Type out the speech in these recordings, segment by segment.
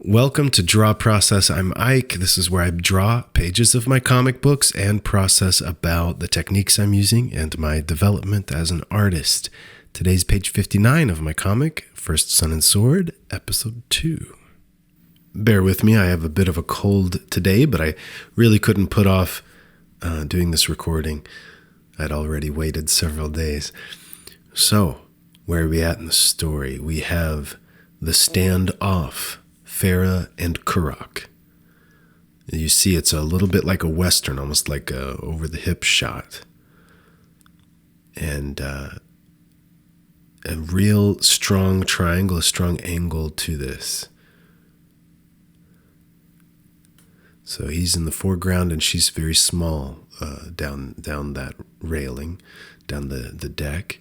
Welcome to Draw Process. I'm Ike. This is where I draw pages of my comic books and process about the techniques I'm using and my development as an artist. Today's page 59 of my comic, First Sun and Sword, Episode 2. Bear with me, I have a bit of a cold today, but I really couldn't put off doing this recording. I'd already waited several days. So, where are we at in the story? We have the standoff. Feyre and Currach. You see it's a little bit like a western, almost like a over-the-hip shot. And a real strong triangle, a strong angle to this. So he's in the foreground and she's very small down that railing, down the deck.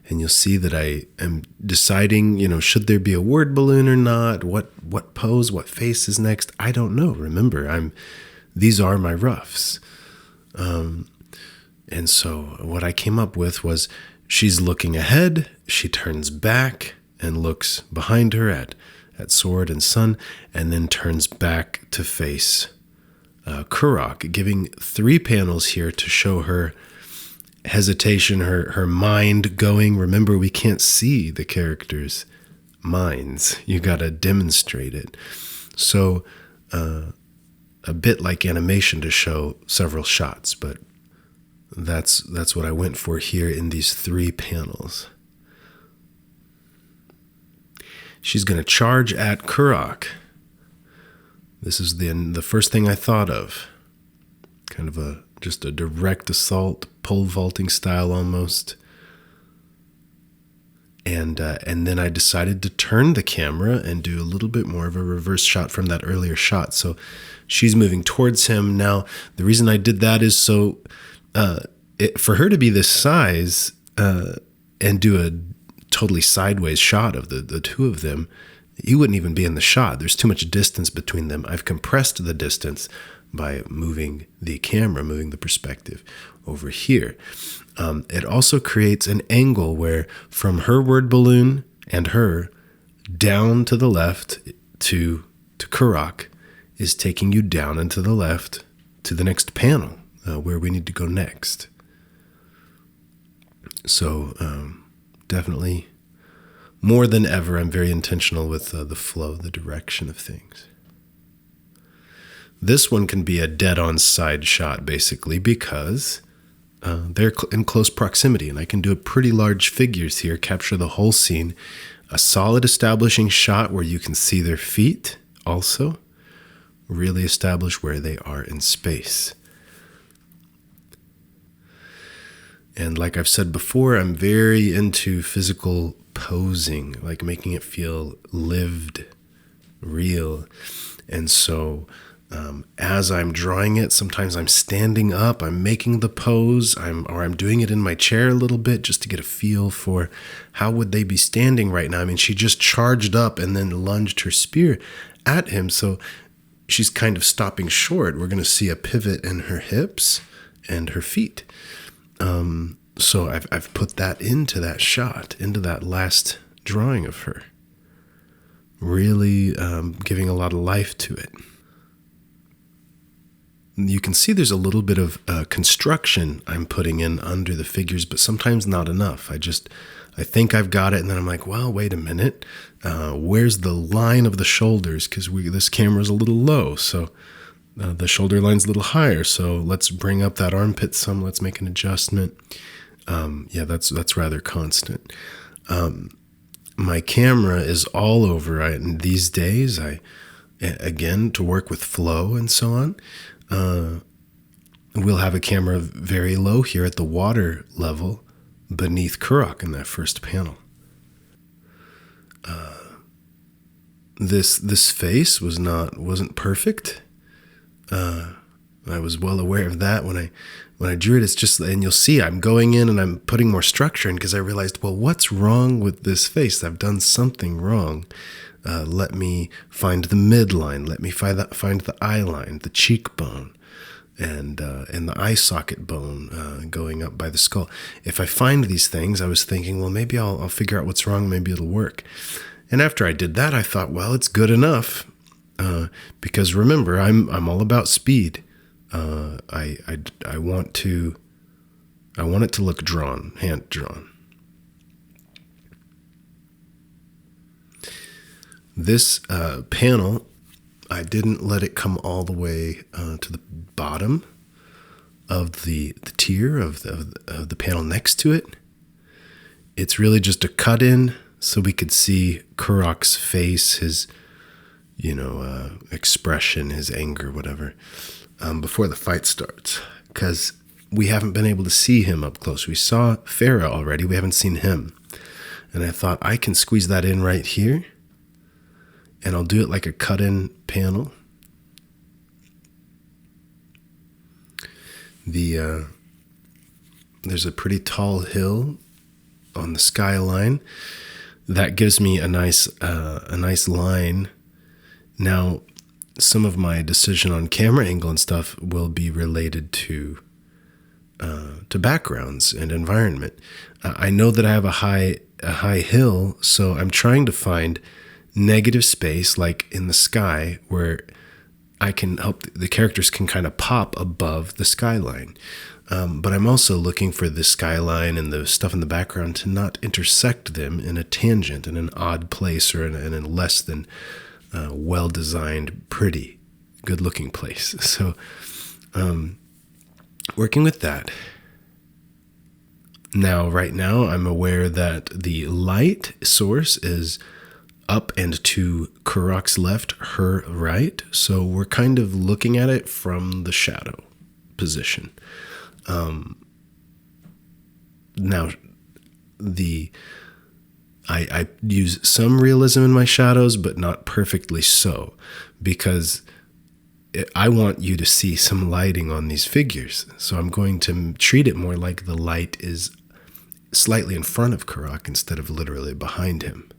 And you'll see that I am deciding, should there be a word balloon or not? What pose, what face is next? I don't know. Remember, these are my roughs. And so what I came up with was she's looking ahead, she turns back and looks behind her at Sword and Sun, and then turns back to face Currach, giving 3 panels here to show her hesitation, her mind going. Remember, we can't see the characters' minds. You got to demonstrate it. So a bit like animation to show several shots, but that's what I went for here in these 3 panels. She's going to charge at Currach. This is the first thing I thought of. Kind of just a direct assault, pole vaulting style almost. And then I decided to turn the camera and do a little bit more of a reverse shot from that earlier shot. So she's moving towards him. Now, the reason I did that is so for her to be this size and do a totally sideways shot of the two of them, you wouldn't even be in the shot. There's too much distance between them. I've compressed the distance by moving the camera, moving the perspective over here. It also creates an angle where from her word balloon and her down to the left to Currach is taking you down and to the left to the next panel where we need to go next. So definitely more than ever, I'm very intentional with the flow, the direction of things. This one can be a dead-on side shot, basically, because they're in close proximity, and I can do a pretty large figures here, capture the whole scene. A solid establishing shot where you can see their feet also, really establish where they are in space. And like I've said before, I'm very into physical posing, like making it feel lived, real. And so as I'm drawing it, sometimes I'm standing up, I'm making the pose, I'm doing it in my chair a little bit just to get a feel for how would they be standing right now. I mean, she just charged up and then lunged her spear at him, so she's kind of stopping short. We're going to see a pivot in her hips and her feet. So I've put that into that shot, into that last drawing of her, really giving a lot of life to it. You can see there's a little bit of construction I'm putting in under the figures, but sometimes not enough. I think I've got it, and then I'm like, well, wait a minute. Where's the line of the shoulders? Because this camera's a little low, so the shoulder line's a little higher. So let's bring up that armpit some. Let's make an adjustment. That's rather constant. My camera is all over. And these days, again, to work with flow and so on, we'll have a camera very low here at the water level beneath Currach in that first panel. This face wasn't perfect. I was well aware of that when I drew it. It's just, and you'll see I'm going in and I'm putting more structure in because I realized, well, what's wrong with this face? I've done something wrong. Let me find the midline. Let me find the eye line, the cheekbone. and the eye socket bone going up by the skull. If I find these things, I was thinking, well, maybe I'll figure out what's wrong. Maybe it'll work. And after I did that, I thought, well, it's good enough, because remember, I'm all about speed. I want it to look drawn, hand drawn. This panel, I didn't let it come all the way to the bottom of the tier of the panel next to it. It's really just a cut in so we could see Kurok's face, his expression, his anger, whatever, before the fight starts. Because we haven't been able to see him up close. We saw Farah already. We haven't seen him. And I thought I can squeeze that in right here. And I'll do it like a cut-in panel. There's a pretty tall hill on the skyline that gives me a nice line. Now, some of my decision on camera angle and stuff will be related to backgrounds and environment. I know that I have a high hill, so I'm trying to find negative space, like in the sky, where I can help the characters can kind of pop above the skyline. But I'm also looking for the skyline and the stuff in the background to not intersect them in a tangent, in an odd place, or in a less than well-designed, pretty, good-looking place. So working with that. Now, right now, I'm aware that the light source is up and to Kurok's left, her right. So we're kind of looking at it from the shadow position. Now, I use some realism in my shadows, but not perfectly so, because I want you to see some lighting on these figures. So I'm going to treat it more like the light is slightly in front of Kurok instead of literally behind him.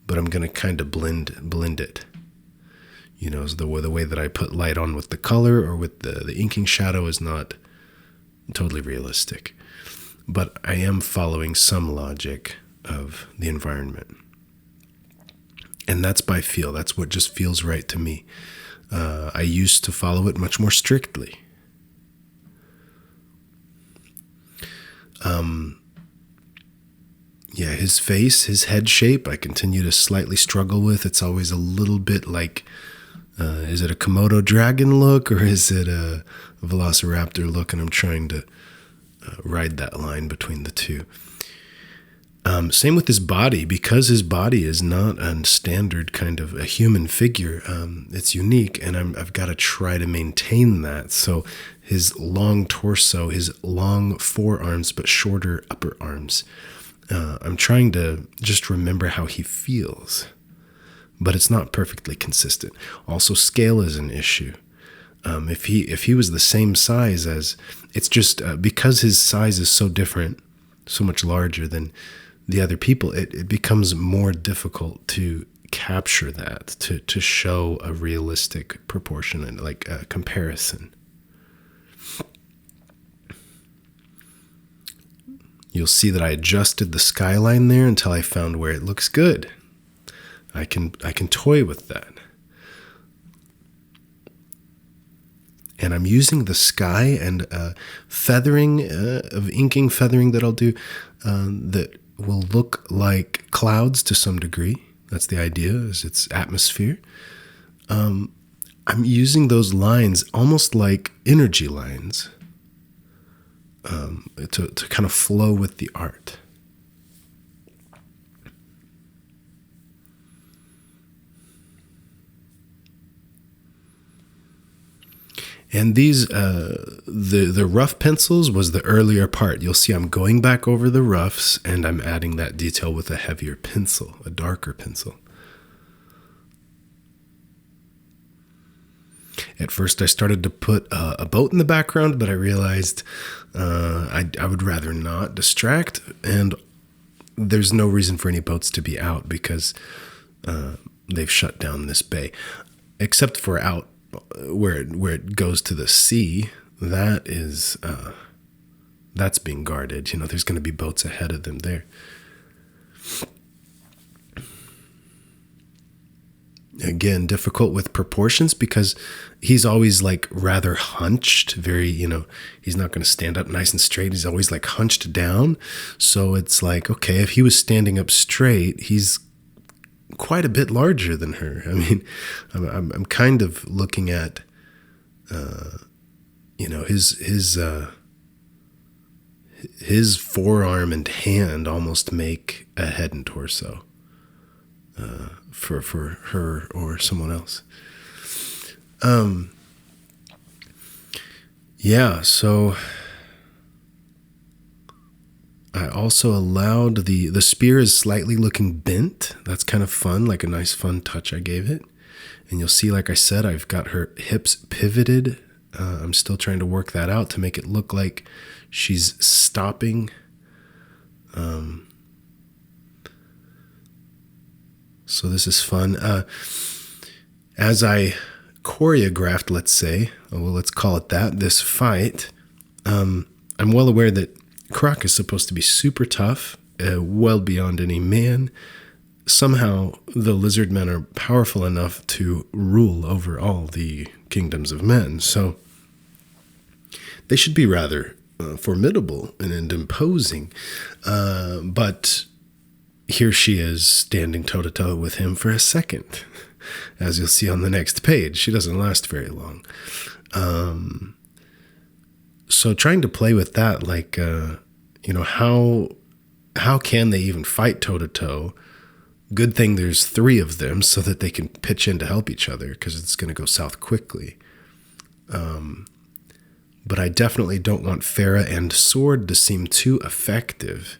But I'm going to kind of blend it. So the way that I put light on with the color or with the inking shadow is not totally realistic. But I am following some logic of the environment. And that's by feel. That's what just feels right to me. I used to follow it much more strictly. Yeah, his face, his head shape, I continue to slightly struggle with. It's always a little bit like, is it a Komodo dragon look or is it a velociraptor look? And I'm trying to ride that line between the two. Same with his body, because his body is not a standard kind of a human figure. It's unique, and I've got to try to maintain that. So his long torso, his long forearms, but shorter upper arms. I'm trying to just remember how he feels, but it's not perfectly consistent. Also, scale is an issue. If he was the same size as, it's just because his size is so different, so much larger than the other people, it becomes more difficult to capture that, to show a realistic proportion and like a comparison. You'll see that I adjusted the skyline there until I found where it looks good. I can toy with that. And I'm using the sky and feathering of inking feathering that I'll do that will look like clouds to some degree. That's the idea, is it's atmosphere. I'm using those lines almost like energy lines to kind of flow with the art. And these, the rough pencils was the earlier part. You'll see I'm going back over the roughs and I'm adding that detail with a heavier pencil, a darker pencil. At first I started to put a boat in the background, but I realized I would rather not distract, and there's no reason for any boats to be out because they've shut down this bay, except for out where it goes to the sea, that is that's being guarded. There's going to be boats ahead of them there. Again, difficult with proportions because he's always like rather hunched, very, he's not going to stand up nice and straight. He's always like hunched down. So it's like, okay, if he was standing up straight, he's quite a bit larger than her. I mean, I'm kind of looking at, his forearm and hand almost make a head and torso. For her or someone else. So I also allowed the spear is slightly looking bent. That's kind of fun, like a nice fun touch I gave it. And you'll see, like I said, I've got her hips pivoted. I'm still trying to work that out to make it look like she's stopping. So this is fun. As I choreographed, let's say, let's call it that, this fight, I'm well aware that Croc is supposed to be super tough, well beyond any man. Somehow the lizard men are powerful enough to rule over all the kingdoms of men. So they should be rather formidable and imposing. But here she is standing toe-to-toe with him for a second, as you'll see on the next page. She doesn't last very long. So trying to play with that, like, how can they even fight toe-to-toe? Good thing there's 3 of them so that they can pitch in to help each other, because it's going to go south quickly. But I definitely don't want Farah and Sword to seem too effective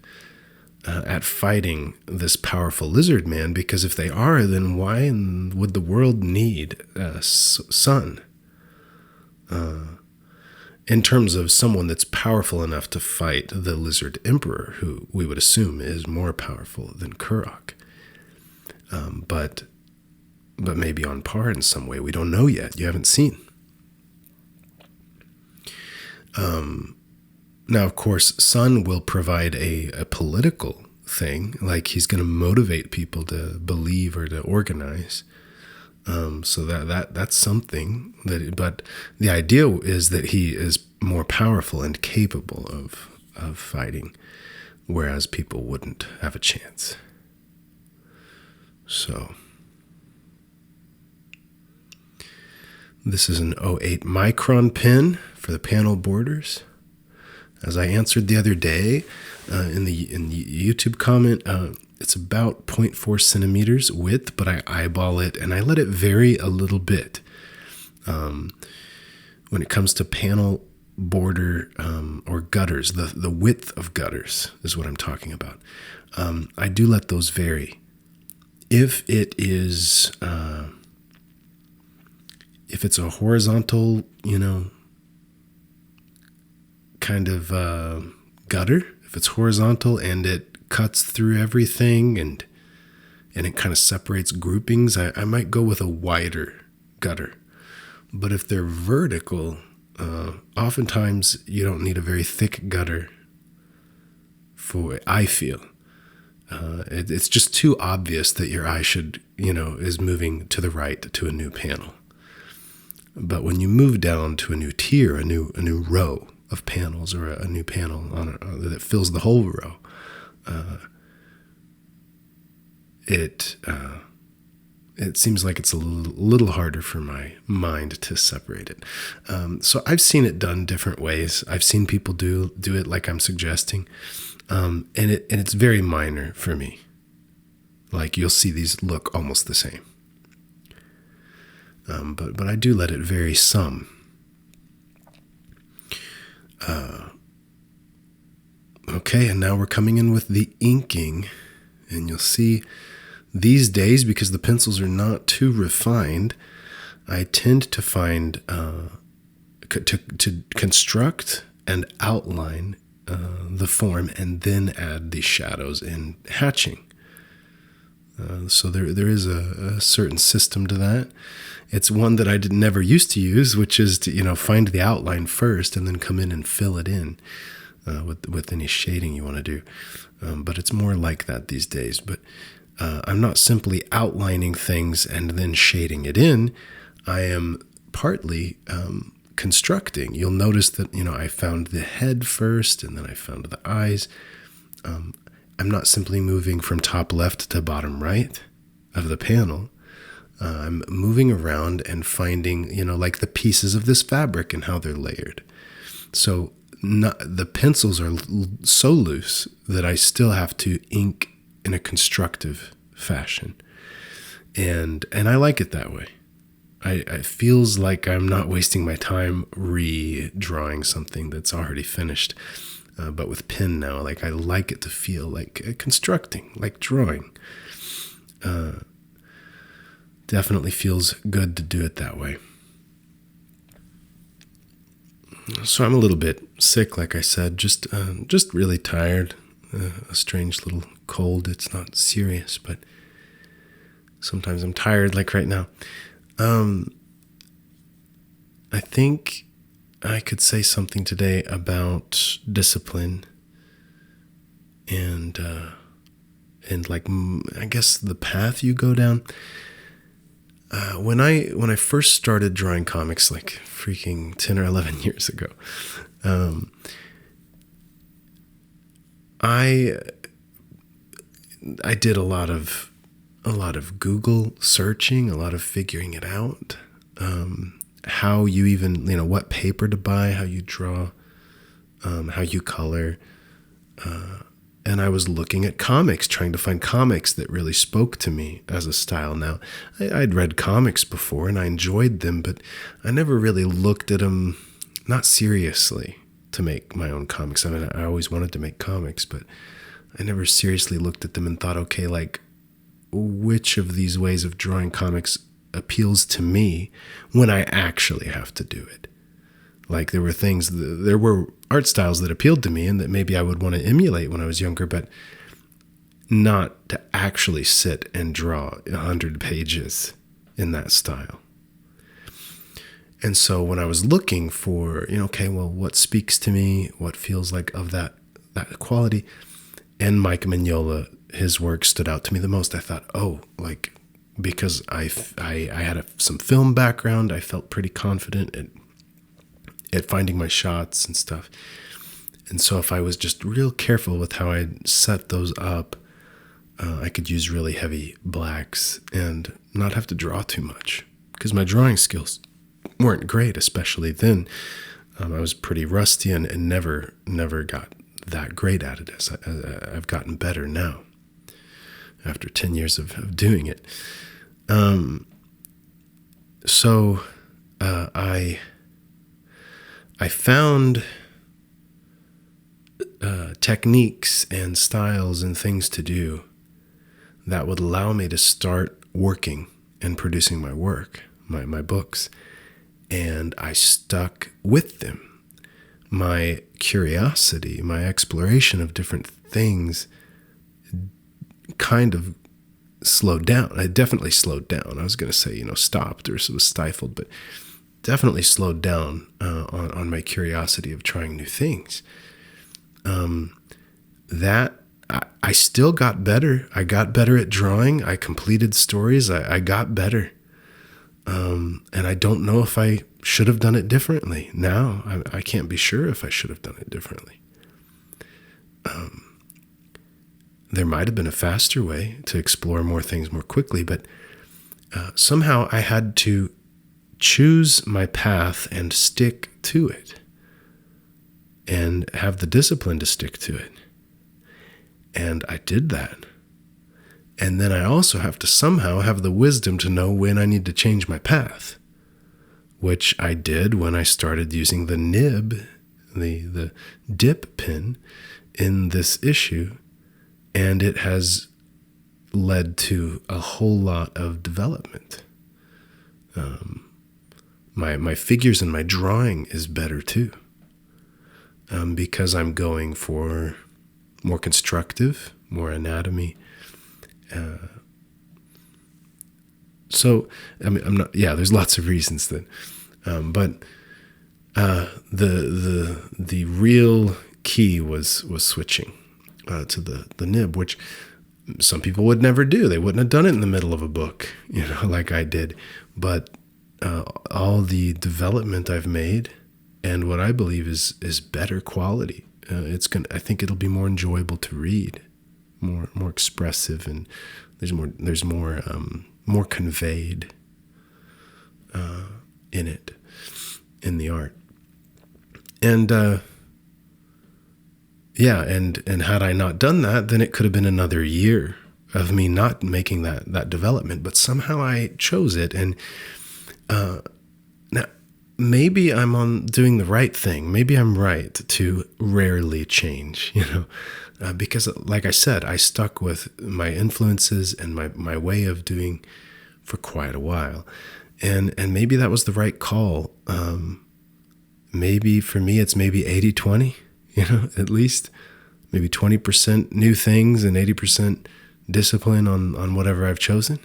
at fighting this powerful lizard man, because if they are, then why would the world need Sun? In terms of someone that's powerful enough to fight the lizard emperor, who we would assume is more powerful than Kurok. But maybe on par in some way. We don't know yet. You haven't seen. Now, of course, Sun will provide a political thing, like he's going to motivate people to believe or to organize. So that's something but the idea is that he is more powerful and capable of fighting, whereas people wouldn't have a chance. So this is an 08 micron pin for the panel borders. As I answered the other day in the YouTube comment, it's about 0.4 centimeters width, but I eyeball it and I let it vary a little bit. When it comes to panel border or gutters, the width of gutters is what I'm talking about. I do let those vary. If it is, if it's a horizontal, kind of gutter, if it's horizontal and it cuts through everything and it kind of separates groupings, I might go with a wider gutter. But if they're vertical, oftentimes you don't need a very thick gutter for, I feel. It's just too obvious that your eye should, is moving to the right to a new panel. But when you move down to a new tier, a new row of panels, or a new panel that fills the whole row, it seems like it's a little harder for my mind to separate it. So I've seen it done different ways. I've seen people do it like I'm suggesting, and it's very minor for me. Like you'll see these look almost the same, but I do let it vary some. Okay, and now we're coming in with the inking, and you'll see these days, because the pencils are not too refined, I tend to find to construct and outline the form and then add the shadows in hatching. So there is a certain system to that. It's one that I never used to use, which is to, find the outline first and then come in and fill it in with any shading you want to do. But it's more like that these days. But I'm not simply outlining things and then shading it in. I am partly constructing. You'll notice that, I found the head first and then I found the eyes. I'm not simply moving from top left to bottom right of the panel. I'm moving around and finding, like the pieces of this fabric and how they're layered. So the pencils are so loose that I still have to ink in a constructive fashion. And I like it that way. It feels like I'm not wasting my time redrawing something that's already finished. But with pen now, like I like it to feel like constructing, like drawing. Definitely feels good to do it that way. So I'm a little bit sick, like I said, just really tired. A strange little cold. It's not serious, but sometimes I'm tired, like right now. I think I could say something today about discipline and like, I guess the path you go down. When I first started drawing comics, like freaking 10 or 11 years ago, I did a lot of Google searching, a lot of figuring it out, how you even, what paper to buy, how you draw, how you color, and I was looking at comics, trying to find comics that really spoke to me as a style. Now, I'd read comics before and I enjoyed them, but I never really looked at them, not seriously, to make my own comics. I mean, I always wanted to make comics, but I never seriously looked at them and thought, okay, like, which of these ways of drawing comics appeals to me when I actually have to do it? Like there were art styles that appealed to me and that maybe I would want to emulate when I was younger, but not to actually sit and draw 100 pages in that style. And so when I was looking for, okay, well, what speaks to me, what feels like of that quality, and Mike Mignola, his work stood out to me the most. I thought, like, because I had some film background, I felt pretty confident at finding my shots and stuff. And so if I was just real careful with how I set those up, I could use really heavy blacks and not have to draw too much, because my drawing skills weren't great, especially then. I was pretty rusty and never got that great at it as I've gotten better now after 10 years of doing it. So I found techniques and styles and things to do that would allow me to start working and producing my work, my books. And I stuck with them. My curiosity, my exploration of different things kind of slowed down. I definitely slowed down. I was going to say, stopped or was stifled, but definitely slowed down on my curiosity of trying new things. That I still got better. I got better at drawing. I completed stories. I got better. And I don't know if I should have done it differently. Now, I can't be sure if I should have done it differently. There might have been a faster way to explore more things more quickly, but somehow I had to choose my path and stick to it and have the discipline to stick to it. And I did that. And then I also have to somehow have the wisdom to know when I need to change my path, which I did when I started using the nib, the dip pen in this issue. And it has led to a whole lot of development. My figures and my drawing is better too, because I'm going for more constructive, more anatomy. So, I mean, I'm not, yeah, there's lots of reasons that, but the real key was switching to the nib, which some people would never do. They wouldn't have done it in the middle of a book, like I did. But all the development I've made and what I believe is better quality. I think it'll be more enjoyable to read, more expressive, and there's more conveyed in it, in the art. And and had I not done that, then it could have been another year of me not making that development. But somehow I chose it, and now maybe I'm doing the right thing. Maybe I'm right to rarely change, because like I said, I stuck with my influences and my way of doing for quite a while, and maybe that was the right call. Maybe for me, it's maybe 80-20, at least maybe 20% new things and 80% discipline on whatever I've chosen.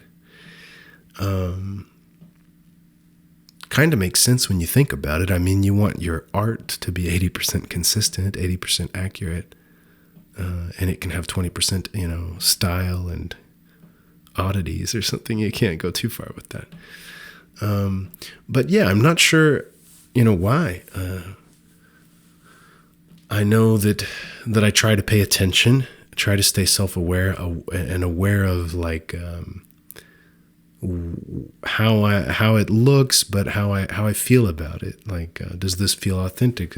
Kind of makes sense when you think about it. I mean, you want your art to be 80% consistent, 80% accurate, and it can have 20%, style and oddities or something. You can't go too far with that. But yeah, I'm not sure, why. I know that I try to pay attention, try to stay self-aware and aware of how it looks, but how I feel about it. Like, does this feel authentic?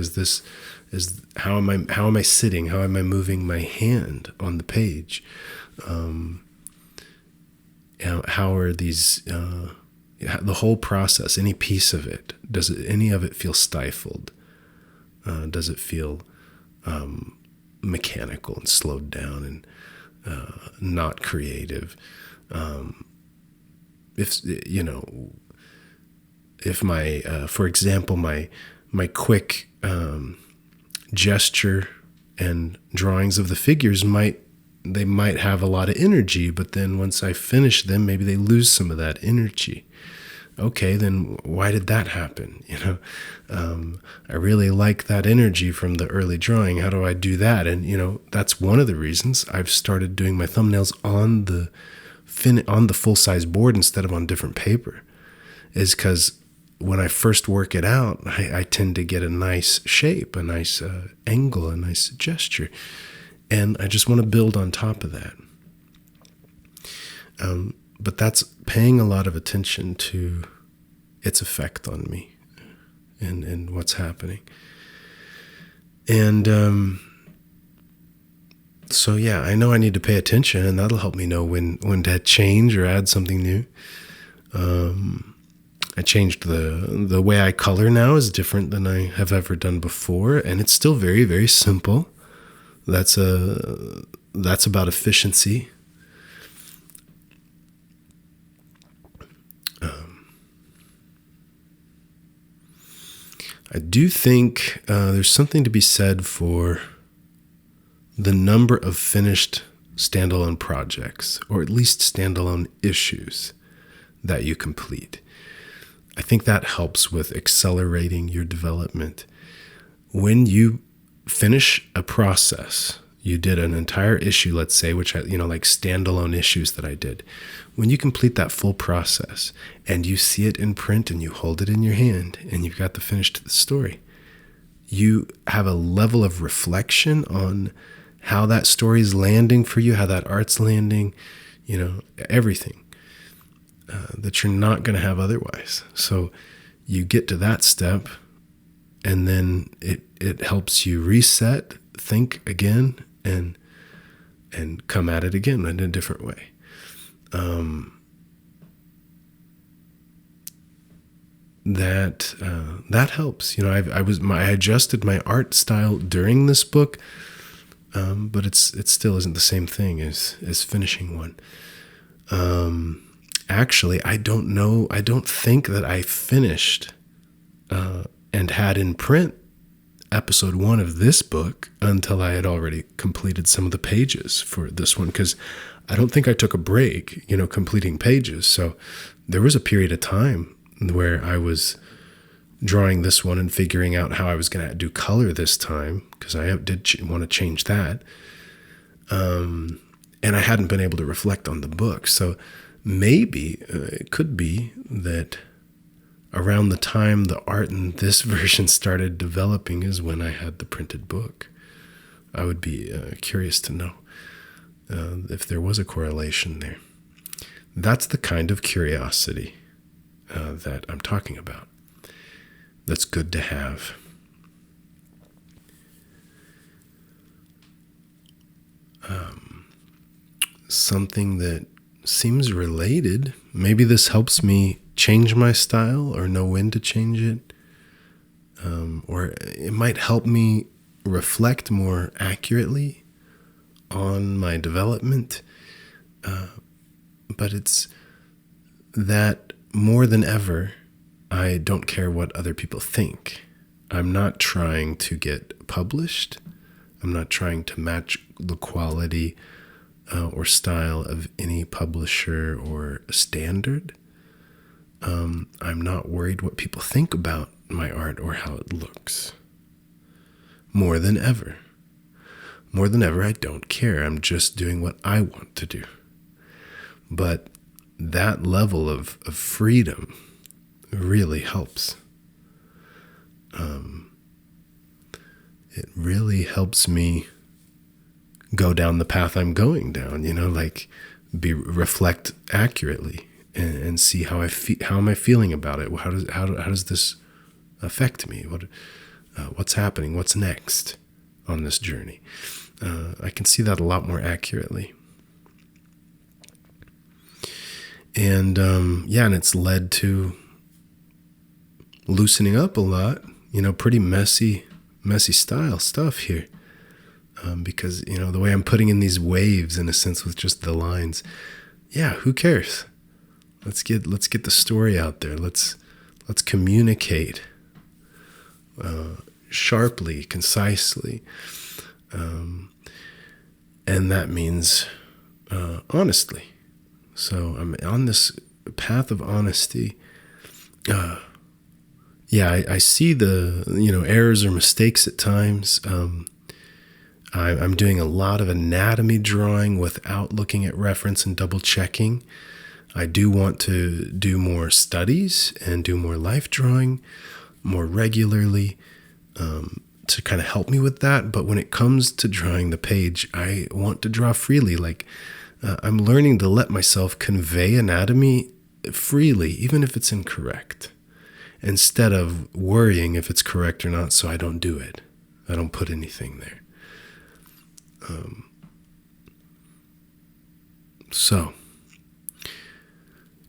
How am I sitting? How am I moving my hand on the page? How are these? The whole process, any piece of it, any of it feel stifled? Does it feel mechanical and slowed down and not creative? If my, for example, my quick gesture and drawings of the figures might have a lot of energy, but then once I finish them, maybe they lose some of that energy. Okay, then why did that happen? I really like that energy from the early drawing. How do I do that? And that's one of the reasons I've started doing my thumbnails on the full-size board instead of on different paper, is because when I first work it out, I tend to get a nice shape, a nice angle, a nice gesture, and I just want to build on top of that. But that's paying a lot of attention to its effect on me and what's happening. And so yeah, I know I need to pay attention, and that'll help me know when to change or add something new. I changed the way I color now is different than I have ever done before, and it's still very, very simple. That's about efficiency. I do think there's something to be said for the number of finished standalone projects, or at least standalone issues that you complete. I think that helps with accelerating your development. When you finish a process, you did an entire issue, let's say, which like standalone issues that I did. When you complete that full process and you see it in print and you hold it in your hand and you've got the finished story, you have a level of reflection on how that story is landing for you, how that art's landing, everything that you're not going to have otherwise. So you get to that step, and then it helps you reset, think again, and come at it again in a different way. That helps. I adjusted my art style during this book, but it still isn't the same thing as finishing one. Actually, I don't know. I don't think that I finished and had in print episode 1 of this book until I had already completed some of the pages for this one, because I don't think I took a break, completing pages. So there was a period of time where I was drawing this one and figuring out how I was going to do color this time, because I did want to change that. And I hadn't been able to reflect on the book. So maybe it could be that around the time the art in this version started developing is when I had the printed book. I would be curious to know if there was a correlation there. That's the kind of curiosity that I'm talking about. That's good to have. Something that seems related. Maybe this helps me change my style or know when to change it. Or it might help me reflect more accurately on my development. But it's that more than ever, I don't care what other people think. I'm not trying to get published. I'm not trying to match the quality or style of any publisher or standard. I'm not worried what people think about my art or how it looks. More than ever, I don't care. I'm just doing what I want to do. But that level of freedom really helps. It really helps me go down the path I'm going down, reflect accurately and see how am I feeling about it? How does this affect me? What's happening? What's next on this journey? I can see that a lot more accurately. And and it's led to loosening up a lot, pretty messy style stuff here. Because, the way I'm putting in these waves, in a sense, with just the lines, who cares? Let's get the story out there. Let's communicate sharply, concisely. And that means honestly. So I'm on this path of honesty. I see the, errors or mistakes at times. I'm doing a lot of anatomy drawing without looking at reference and double checking. I do want to do more studies and do more life drawing more regularly to kind of help me with that. But when it comes to drawing the page, I want to draw freely. I'm learning to let myself convey anatomy freely, even if it's incorrect, instead of worrying if it's correct or not, so I don't do it. I don't put anything there.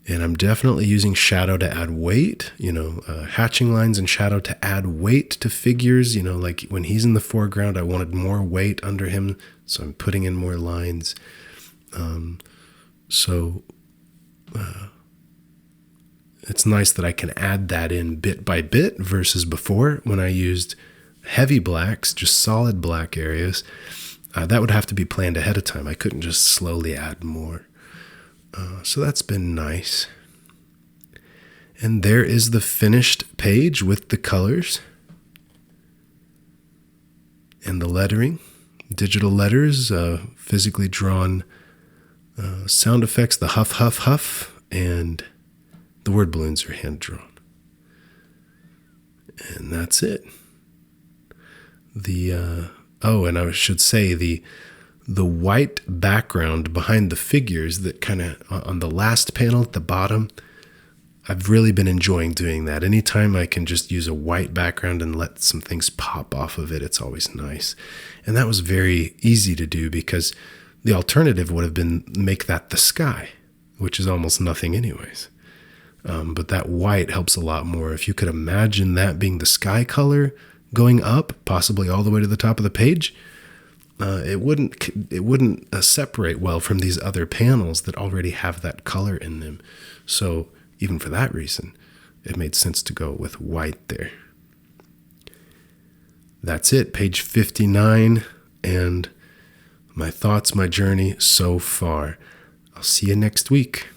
And I'm definitely using shadow to add weight, hatching lines and shadow to add weight to figures, like when he's in the foreground, I wanted more weight under him, so I'm putting in more lines. It's nice that I can add that in bit by bit versus before when I used heavy blacks, just solid black areas. That would have to be planned ahead of time. I couldn't just slowly add more. So that's been nice. And there is the finished page with the colors and the lettering, digital letters, physically drawn sound effects, the huff, huff, huff, and the word balloons are hand drawn. And that's it. And I should say the white background behind the figures that kind of on the last panel at the bottom, I've really been enjoying doing that. Anytime I can just use a white background and let some things pop off of it, it's always nice. And that was very easy to do because the alternative would have been make that the sky, which is almost nothing anyways. But that white helps a lot more. If you could imagine that being the sky color going up, possibly all the way to the top of the page, it wouldn't separate well from these other panels that already have that color in them. So even for that reason, it made sense to go with white there. that's it, page 59, and my thoughts, my journey so far. I'll see you next week.